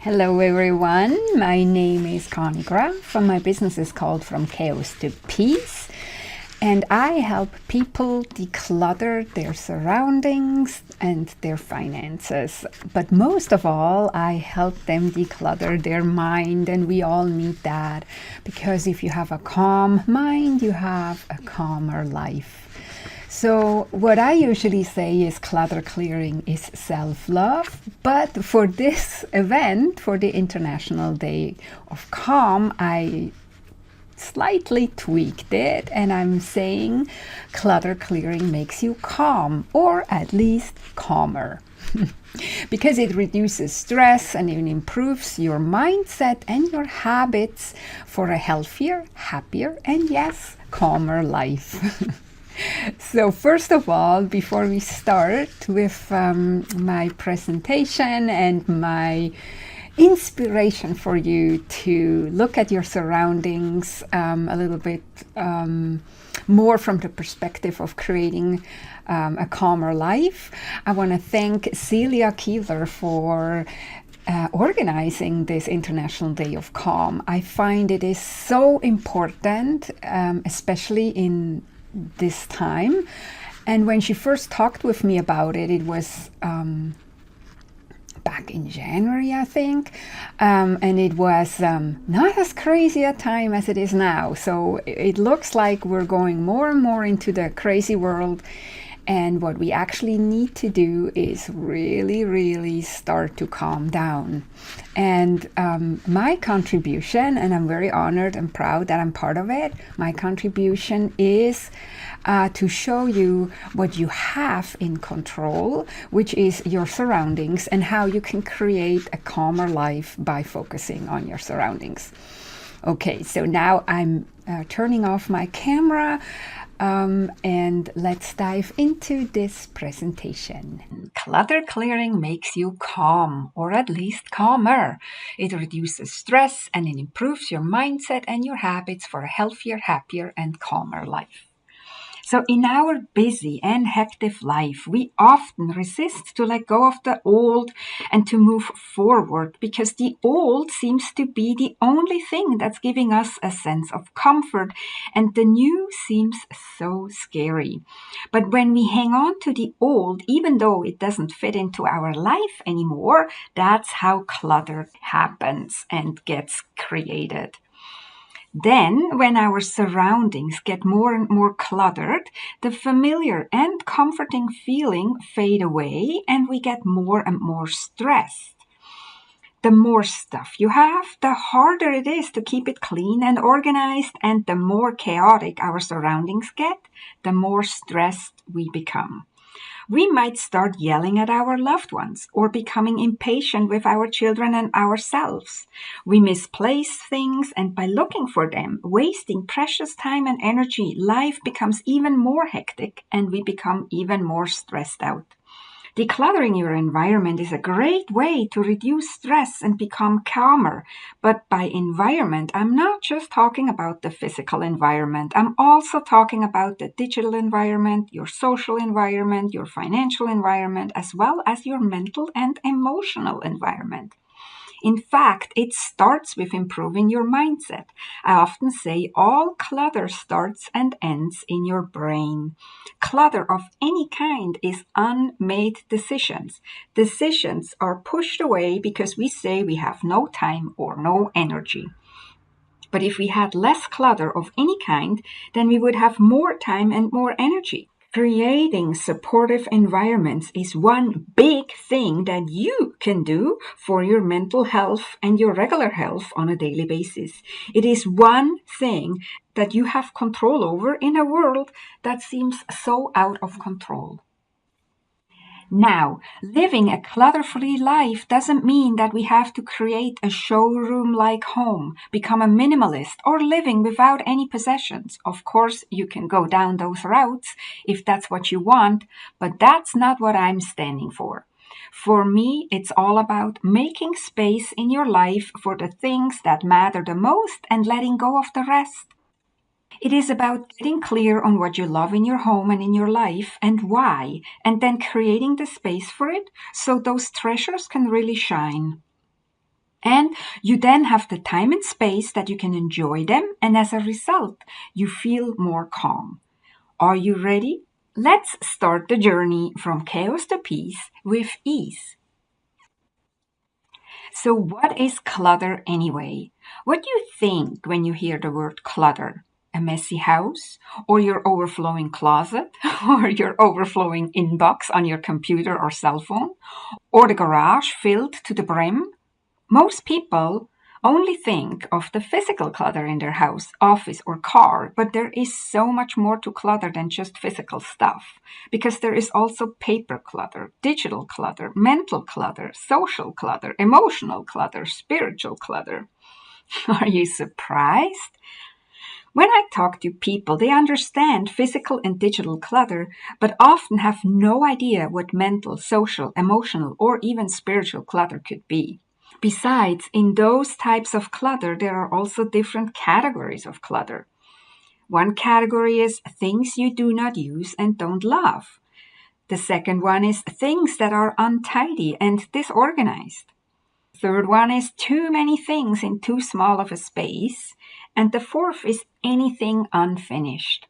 Hello everyone, my name is Conny Graf and my business is called From Chaos to Peace, and I help people declutter their surroundings and their finances. But most of all, I help them declutter their mind, and we all need that, because if you have a calm mind, you have a calmer life. So what I usually say is clutter clearing is self-love, but for this event, for the International Day of Calm, I slightly tweaked it and I'm saying clutter clearing makes you calm, or at least calmer. Because it reduces stress and it improves your mindset and your habits for a healthier, happier, and yes, calmer life. So first of all, before we start with my presentation and my inspiration for you to look at your surroundings a little bit more from the perspective of creating a calmer life, I want to thank Celia Keeler for organizing this International Day of Calm. I find it is so important, especially in this time. And when she first talked with me about it, it was back in January, I think, and it was not as crazy a time as it is now. So it looks like we're going more and more into the crazy world, and what we actually need to do is really start to calm down. And my contribution, and I'm very honored and proud that I'm part of it, my contribution is to show you what you have in control, which is your surroundings, and how you can create a calmer life by focusing on your surroundings. Okay, so now I'm turning off my camera. And let's dive into this presentation. Clutter clearing makes you calm, or at least calmer. It reduces stress and it improves your mindset and your habits for a healthier, happier, and calmer life. So in our busy and hectic life, we often resist to let go of the old and to move forward, because the old seems to be the only thing that's giving us a sense of comfort, and the new seems so scary. But when we hang on to the old, even though it doesn't fit into our life anymore, that's how clutter happens and gets created. Then, when our surroundings get more and more cluttered, the familiar and comforting feeling fade away and we get more and more stressed. The more stuff you have, the harder it is to keep it clean and organized, and the more chaotic our surroundings get, the more stressed we become. We might start yelling at our loved ones or becoming impatient with our children and ourselves. We misplace things, and by looking for them, wasting precious time and energy, life becomes even more hectic and we become even more stressed out. Decluttering your environment is a great way to reduce stress and become calmer. But by environment, I'm not just talking about the physical environment. I'm also talking about the digital environment, your social environment, your financial environment, as well as your mental and emotional environment. In fact, it starts with improving your mindset. I often say all clutter starts and ends in your brain. Clutter of any kind is unmade decisions. Decisions are pushed away because we say we have no time or no energy. But if we had less clutter of any kind, then we would have more time and more energy. Creating supportive environments is one big thing that you can do for your mental health and your regular health on a daily basis. It is one thing that you have control over in a world that seems so out of control. Now, living a clutter-free life doesn't mean that we have to create a showroom-like home, become a minimalist, or living without any possessions. Of course, you can go down those routes if that's what you want, but that's not what I'm standing for. For me, it's all about making space in your life for the things that matter the most and letting go of the rest. It is about getting clear on what you love in your home and in your life and why, and then creating the space for it so those treasures can really shine. And you then have the time and space that you can enjoy them, and as a result, you feel more calm. Are you ready? Let's start the journey from chaos to peace with ease. So, what is clutter anyway? What do you think when you hear the word clutter? A messy house, or your overflowing closet, or your overflowing inbox on your computer or cell phone, or the garage filled to the brim? Most people only think of the physical clutter in their house, office, or car, but there is so much more to clutter than just physical stuff, because there is also paper clutter, digital clutter, mental clutter, social clutter, emotional clutter, spiritual clutter. Are you surprised? When I talk to people, they understand physical and digital clutter, but often have no idea what mental, social, emotional, or even spiritual clutter could be. Besides, in those types of clutter, there are also different categories of clutter. One category is things you do not use and don't love. The second one is things that are untidy and disorganized. Third one is too many things in too small of a space. And the fourth is anything unfinished.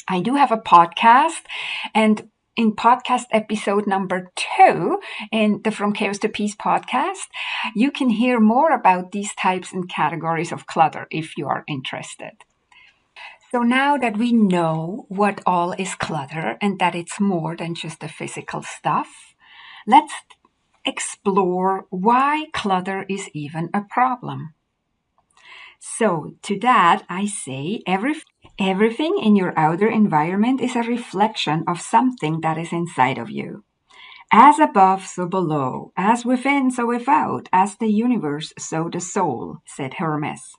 I do have a podcast, and in podcast episode number 2 in the From Chaos to Peace podcast, you can hear more about these types and categories of clutter if you are interested. So now that we know what all is clutter and that it's more than just the physical stuff, let's explore why clutter is even a problem. So to that, I say everything in your outer environment is a reflection of something that is inside of you. As above, so below, as within, so without, as the universe, so the soul, said Hermes.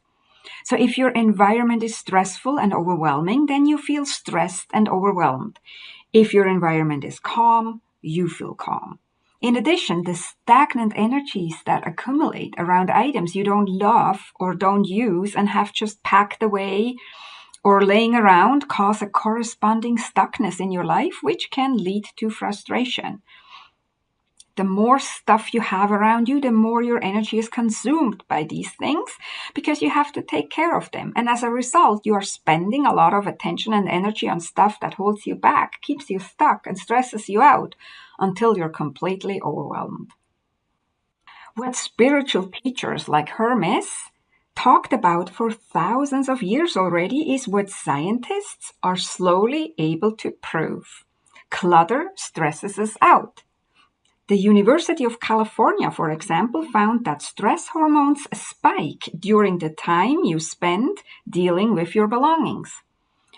So if your environment is stressful and overwhelming, then you feel stressed and overwhelmed. If your environment is calm, you feel calm. In addition, the stagnant energies that accumulate around items you don't love or don't use and have just packed away or laying around cause a corresponding stuckness in your life, which can lead to frustration. The more stuff you have around you, the more your energy is consumed by these things because you have to take care of them. And as a result, you are spending a lot of attention and energy on stuff that holds you back, keeps you stuck, and stresses you out until you're completely overwhelmed. What spiritual teachers like Hermes talked about for thousands of years already is what scientists are slowly able to prove. Clutter stresses us out. The University of California, for example, found that stress hormones spike during the time you spend dealing with your belongings.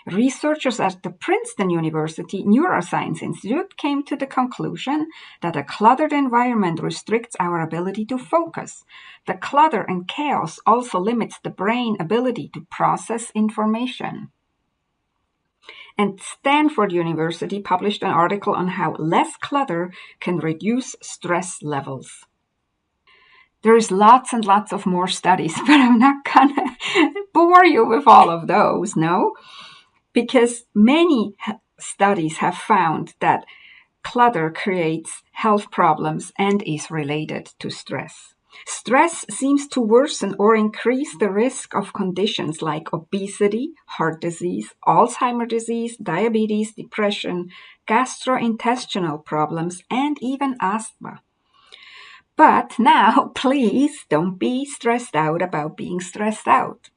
Researchers at the Princeton University Neuroscience Institute came to the conclusion that a cluttered environment restricts our ability to focus. The clutter and chaos also limits the brain's ability to process information. And Stanford University published an article on how less clutter can reduce stress levels. There is lots and lots of more studies, but I'm not gonna bore you with all of those, no? Because many studies have found that clutter creates health problems and is related to stress. Stress seems to worsen or increase the risk of conditions like obesity, heart disease, Alzheimer's disease, diabetes, depression, gastrointestinal problems, and even asthma. But now, please don't be stressed out about being stressed out.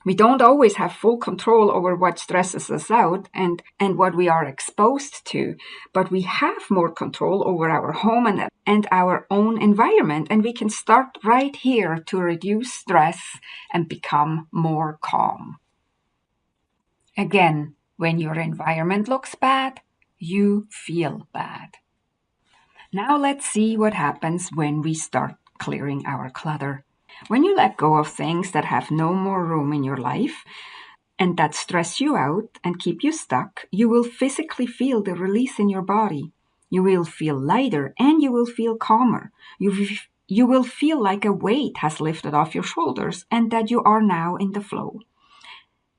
We don't always have full control over what stresses us out and what we are exposed to, but we have more control over our home and our own environment, and we can start right here to reduce stress and become more calm. Again, when your environment looks bad, you feel bad. Now let's see what happens when we start clearing our clutter. When you let go of things that have no more room in your life and that stress you out and keep you stuck, you will physically feel the release in your body. You will feel lighter and you will feel calmer. You will feel like a weight has lifted off your shoulders and that you are now in the flow.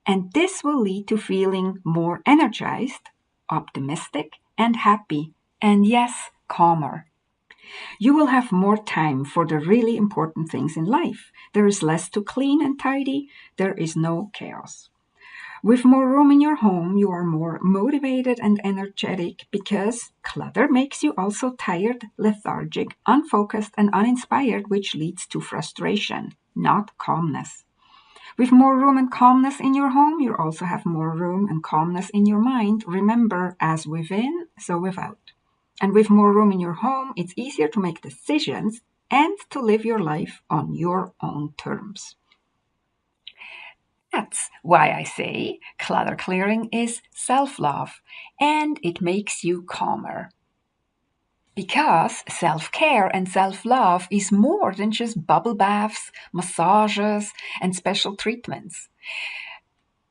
And this will lead to feeling more energized, optimistic, and happy, and yes, calmer. You will have more time for the really important things in life. There is less to clean and tidy. There is no chaos. With more room in your home, you are more motivated and energetic because clutter makes you also tired, lethargic, unfocused, and uninspired, which leads to frustration, not calmness. With more room and calmness in your home, you also have more room and calmness in your mind. Remember, as within, so without. And with more room in your home, it's easier to make decisions and to live your life on your own terms. That's why I say clutter clearing is self-love, and it makes you calmer. Because self-care and self-love is more than just bubble baths, massages, and special treatments.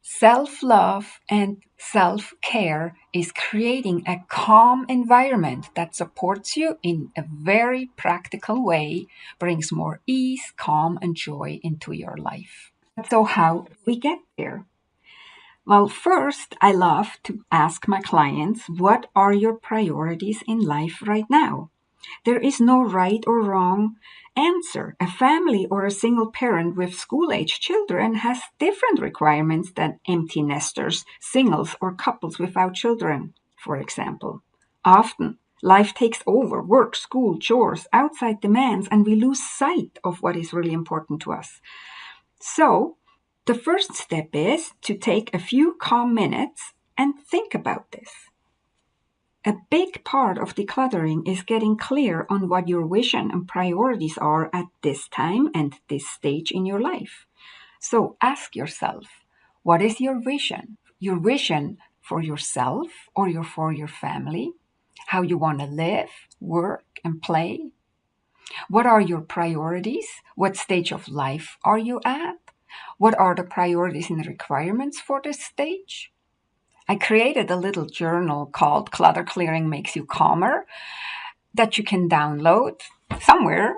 Self-love and self-care is creating a calm environment that supports you in a very practical way, brings more ease, calm, and joy into your life. So how do we get there? Well, first, I love to ask my clients, what are your priorities in life right now? There is no right or wrong answer. A family or a single parent with school-age children has different requirements than empty nesters, singles, or couples without children, for example. Often, life takes over work, school, chores, outside demands, and we lose sight of what is really important to us. So, the first step is to take a few calm minutes and think about this. A big part of decluttering is getting clear on what your vision and priorities are at this time and this stage in your life. So ask yourself, what is your vision? Your vision for yourself or for your family? How you want to live, work, and play? What are your priorities? What stage of life are you at? What are the priorities and requirements for this stage? I created a little journal called Clutter Clearing Makes You Calmer that you can download somewhere.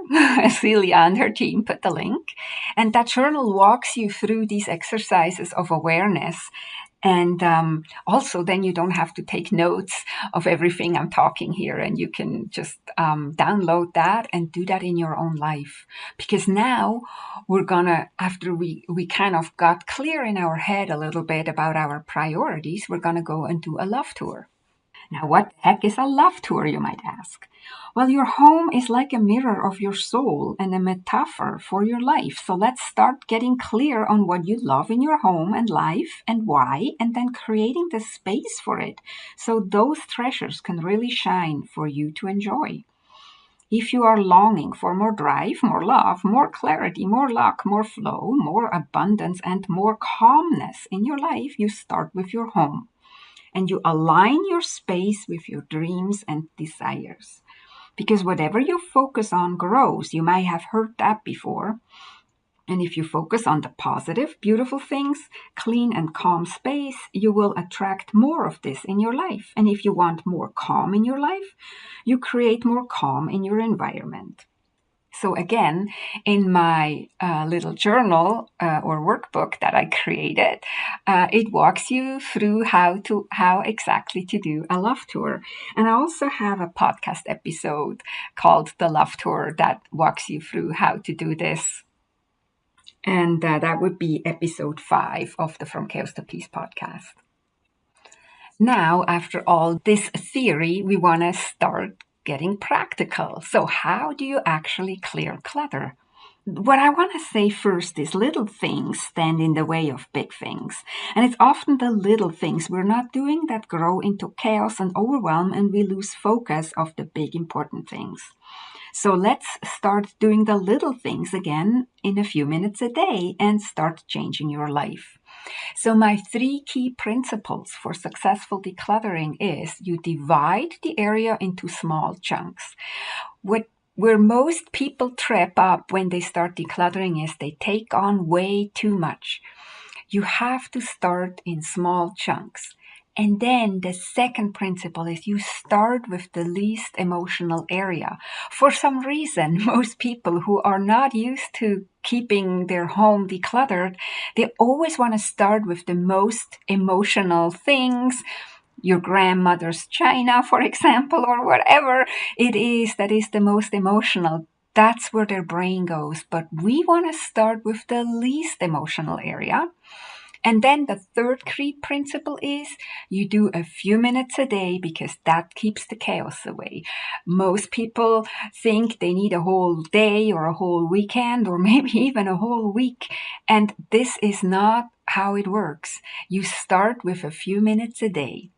Celia and her team put the link. And that journal walks you through these exercises of awareness. And also, then you don't have to take notes of everything I'm talking here, and you can just download that and do that in your own life. Because now we're gonna, after we kind of got clear in our head a little bit about our priorities, we're gonna go and do a love tour. Now, what the heck is a love tour, you might ask? Well, your home is like a mirror of your soul and a metaphor for your life. So let's start getting clear on what you love in your home and life and why, and then creating the space for it so those treasures can really shine for you to enjoy. If you are longing for more drive, more love, more clarity, more luck, more flow, more abundance, and more calmness in your life, you start with your home. And you align your space with your dreams and desires. Because whatever you focus on grows. You might have heard that before. And if you focus on the positive, beautiful things, clean and calm space, you will attract more of this in your life. And if you want more calm in your life, you create more calm in your environment. So again, in my little journal or workbook that I created, it walks you through how exactly to do a love tour. And I also have a podcast episode called The Love Tour that walks you through how to do this. And that would be episode 5 of the From Chaos to Peace podcast. Now, after all this theory, we want to start getting practical. So how do you actually clear clutter? What I want to say first is little things stand in the way of big things. And it's often the little things we're not doing that grow into chaos and overwhelm, and we lose focus of the big important things. So let's start doing the little things again in a few minutes a day and start changing your life. So my 3 key principles for successful decluttering is you divide the area into small chunks. Where most people trip up when they start decluttering is they take on way too much. You have to start in small chunks. And then the second principle is you start with the least emotional area. For some reason, most people who are not used to keeping their home decluttered, they always want to start with the most emotional things. your grandmother's china, for example, or whatever it is that is the most emotional. That's where their brain goes. But we want to start with the least emotional area. And then the third key principle is you do a few minutes a day because that keeps the chaos away. Most people think they need a whole day or a whole weekend or maybe even a whole week. And this is not how it works. You start with a few minutes a day.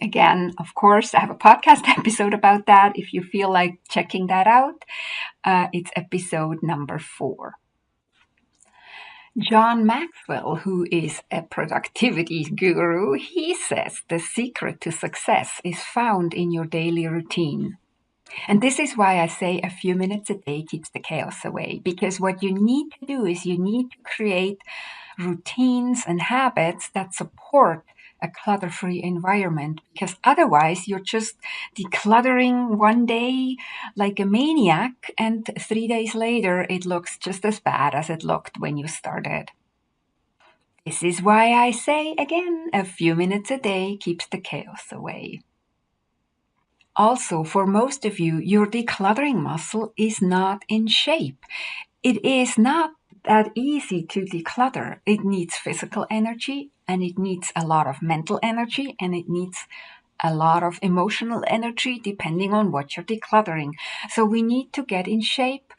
Again, of course, I have a podcast episode about that. If you feel like checking that out, it's episode number 4. John Maxwell, who is a productivity guru, he says the secret to success is found in your daily routine. And this is why I say a few minutes a day keeps the chaos away, because what you need to do is you need to create routines and habits that support a clutter-free environment, because otherwise you're just decluttering one day like a maniac, and 3 days later it looks just as bad as it looked when you started. This is why I say again, a few minutes a day keeps the chaos away. Also, for most of you, your decluttering muscle is not in shape. It is not that easy to declutter. It needs physical energy, and it needs a lot of mental energy, and it needs a lot of emotional energy depending on what you're decluttering. So we need to get in shape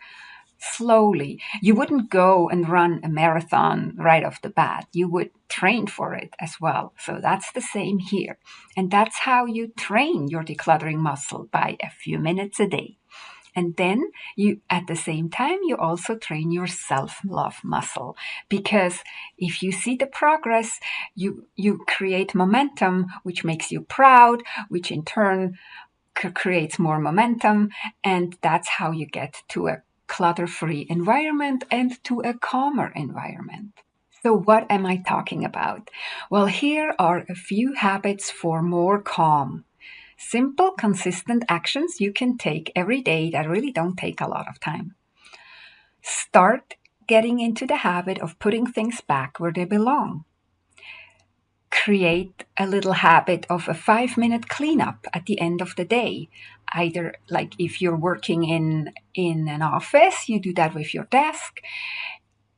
slowly. You wouldn't go and run a marathon right off the bat. You would train for it as well. So that's the same here. And that's how you train your decluttering muscle, by a few minutes a day. And then you, at the same time, you also train your self-love muscle, because if you see the progress, you create momentum, which makes you proud, which in turn creates more momentum. And that's how you get to a clutter-free environment and to a calmer environment. So what am I talking about? Well, here are a few habits for more calm. Simple, consistent actions you can take every day that really don't take a lot of time. Start getting into the habit of putting things back where they belong. Create a little habit of a 5-minute cleanup at the end of the day. Either, like if you're working in an office, you do that with your desk.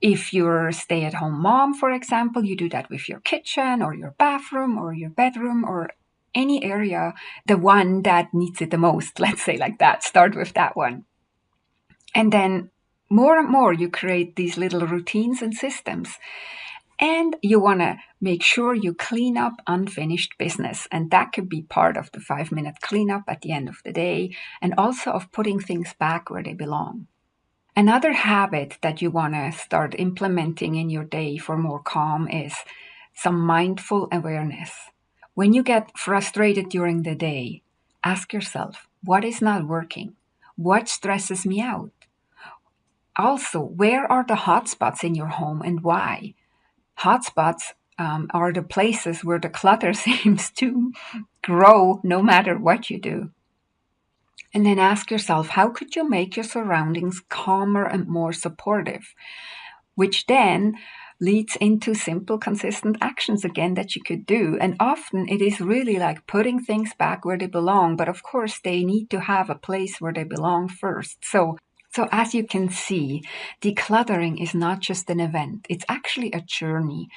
If you're a stay-at-home mom, for example, you do that with your kitchen or your bathroom or your bedroom or any area, the one that needs it the most, let's say like that. Start with that one. And then more and more you create these little routines and systems. And you want to make sure you clean up unfinished business. And that could be part of the 5-minute cleanup at the end of the day, and also of putting things back where they belong. Another habit that you want to start implementing in your day for more calm is some mindful awareness. When you get frustrated during the day, ask yourself, what is not working? What stresses me out? Also, where are the hotspots in your home and why? Hotspots are the places where the clutter seems to grow no matter what you do. And then ask yourself, how could you make your surroundings calmer and more supportive? Which then leads into simple, consistent actions again that you could do. And often it is really like putting things back where they belong. But of course, they need to have a place where they belong first. So as you can see, decluttering is not just an event. It's actually a journey.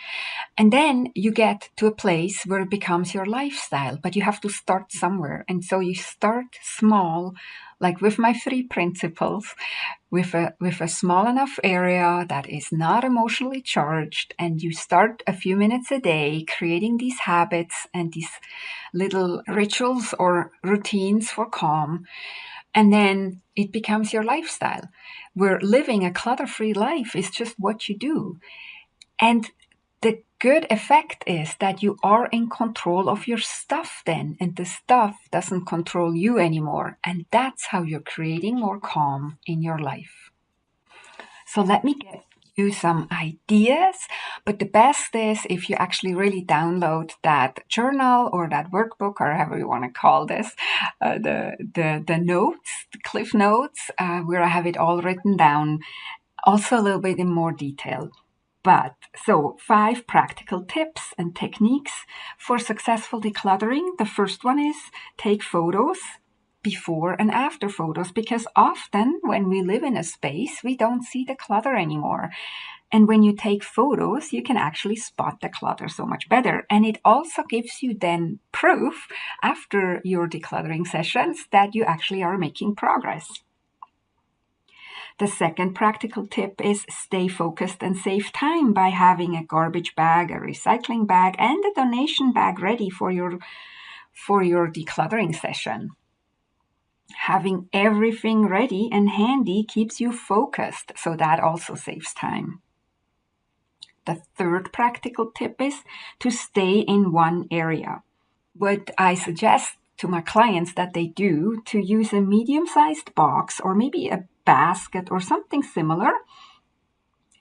And then you get to a place where it becomes your lifestyle, but you have to start somewhere. And so you start small, like with my 3 principles, with a small enough area that is not emotionally charged. And you start a few minutes a day creating these habits and these little rituals or routines for calm. And then it becomes your lifestyle, where living a clutter-free life is just what you do. And the good effect is that you are in control of your stuff then, and the stuff doesn't control you anymore. And that's how you're creating more calm in your life. So let me get you some ideas, but the best is if you actually really download that journal or that workbook, or however you want to call this, the notes, the cliff notes, where I have it all written down, also a little bit in more detail. So 5 practical tips and techniques for successful decluttering. The first one is take photos, before and after photos, because often when we live in a space, we don't see the clutter anymore. And when you take photos, you can actually spot the clutter so much better. And it also gives you then proof after your decluttering sessions that you actually are making progress. The second practical tip is stay focused and save time by having a garbage bag, a recycling bag, and a donation bag ready for your decluttering session. Having everything ready and handy keeps you focused, so that also saves time. The third practical tip is to stay in one area. What I suggest to my clients that they do to use a medium-sized box or maybe a basket or something similar.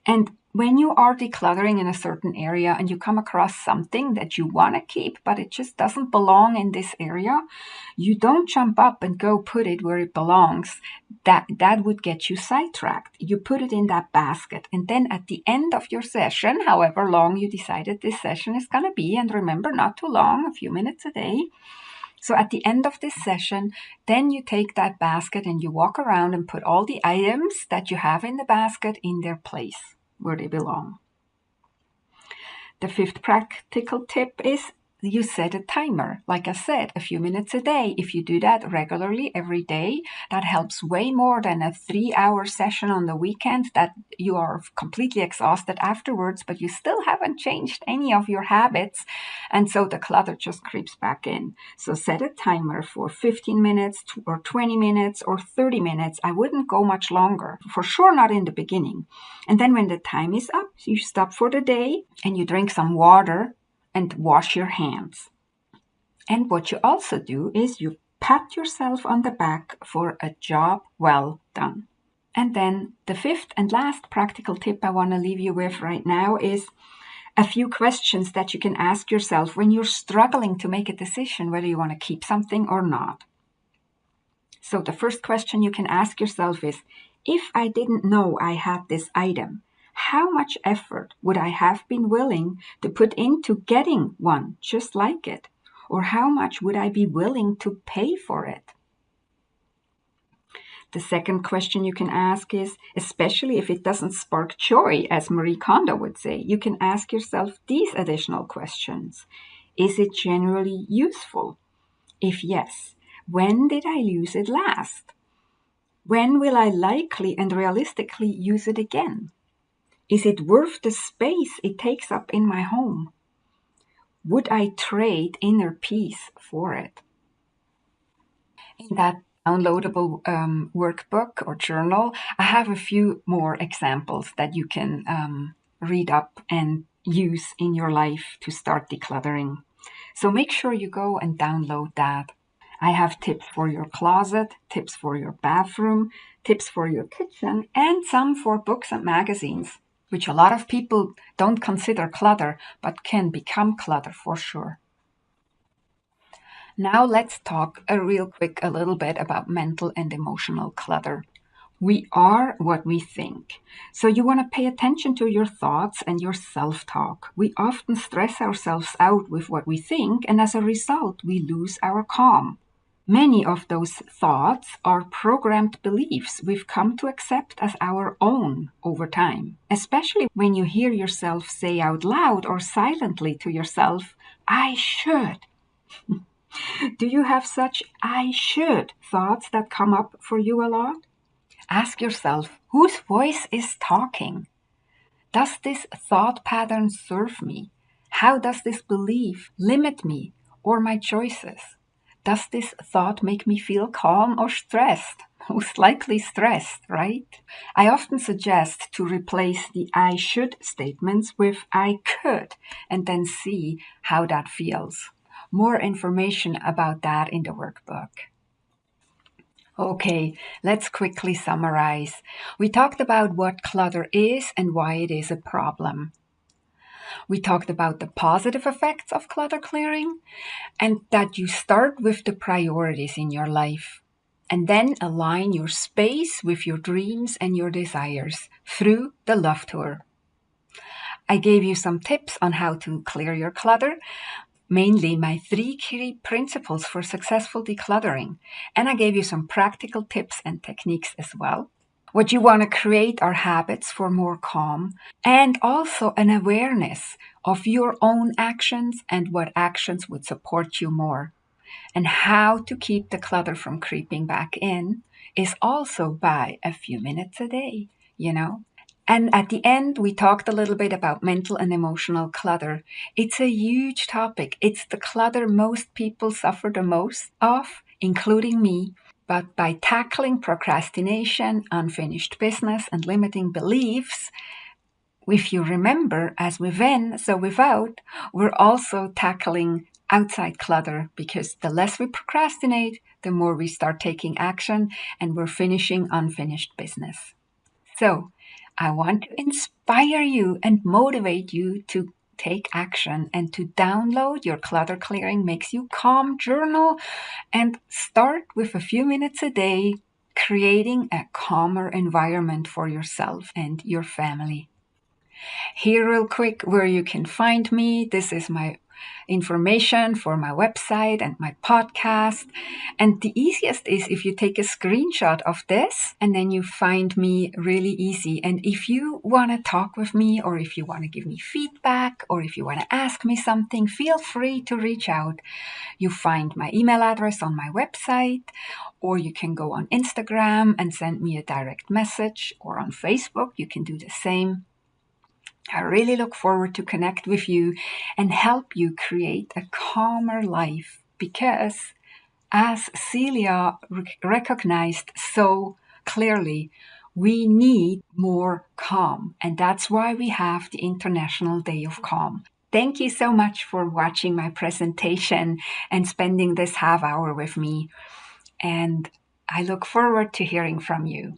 And when you are decluttering in a certain area and you come across something that you want to keep, but it just doesn't belong in this area, you don't jump up and go put it where it belongs. That would get you sidetracked. You put it in that basket. And then at the end of your session, however long you decided this session is going to be, and remember, not too long, a few minutes a day. So at the end of this session, then you take that basket and you walk around and put all the items that you have in the basket in their place where they belong. The fifth practical tip is you set a timer. Like I said, a few minutes a day. If you do that regularly every day, that helps way more than a 3-hour session on the weekend that you are completely exhausted afterwards, but you still haven't changed any of your habits. And so the clutter just creeps back in. So set a timer for 15 minutes or 20 minutes or 30 minutes. I wouldn't go much longer, for sure not in the beginning. And then when the time is up, you stop for the day and you drink some water and wash your hands. And what you also do is you pat yourself on the back for a job well done. And then the fifth and last practical tip I want to leave you with right now is a few questions that you can ask yourself when you're struggling to make a decision whether you want to keep something or not. So the first question you can ask yourself is, if I didn't know I had this item, how much effort would I have been willing to put into getting one just like it? Or how much would I be willing to pay for it? The second question you can ask is, especially if it doesn't spark joy, as Marie Kondo would say, you can ask yourself these additional questions. Is it generally useful? If yes, when did I use it last? When will I likely and realistically use it again? Is it worth the space it takes up in my home? Would I trade inner peace for it? In that downloadable workbook or journal, I have a few more examples that you can read up and use in your life to start decluttering. So make sure you go and download that. I have tips for your closet, tips for your bathroom, tips for your kitchen, and some for books and magazines, which a lot of people don't consider clutter, but can become clutter for sure. Now let's talk a little bit about mental and emotional clutter. We are what we think. So you want to pay attention to your thoughts and your self-talk. We often stress ourselves out with what we think, and as a result, we lose our calm. Many of those thoughts are programmed beliefs we've come to accept as our own over time, especially when you hear yourself say out loud or silently to yourself, I should. Do you have such I should thoughts that come up for you a lot? Ask yourself, whose voice is talking? Does this thought pattern serve me? How does this belief limit me or my choices? Does this thought make me feel calm or stressed? Most likely stressed, right? I often suggest to replace the I should statements with I could and then see how that feels. More information about that in the workbook. Okay, let's quickly summarize. We talked about what clutter is and why it is a problem. We talked about the positive effects of clutter clearing and that you start with the priorities in your life and then align your space with your dreams and your desires through the love tour. I gave you some tips on how to clear your clutter, mainly my 3 key principles for successful decluttering. And I gave you some practical tips and techniques as well. What you want to create are habits for more calm and also an awareness of your own actions and what actions would support you more. And how to keep the clutter from creeping back in is also by a few minutes a day, you know? And at the end, we talked a little bit about mental and emotional clutter. It's a huge topic. It's the clutter most people suffer the most of, including me. But by tackling procrastination, unfinished business, and limiting beliefs, if you remember, as with in, so without, we're also tackling outside clutter, because the less we procrastinate, the more we start taking action, and we're finishing unfinished business. So I want to inspire you and motivate you to take action and to download your Clutter Clearing Makes You Calm journal and start with a few minutes a day creating a calmer environment for yourself and your family. Here, real quick, where you can find me. This is my information for my website and my podcast. And the easiest is if you take a screenshot of this and then you find me really easy. And if you want to talk with me, or if you want to give me feedback, or if you want to ask me something, feel free to reach out. You find my email address on my website, or you can go on Instagram and send me a direct message, or on Facebook, you can do the same. I really look forward to connect with you and help you create a calmer life, because as Celia recognized so clearly, we need more calm, and that's why we have the International Day of Calm. Thank you so much for watching my presentation and spending this half hour with me, and I look forward to hearing from you.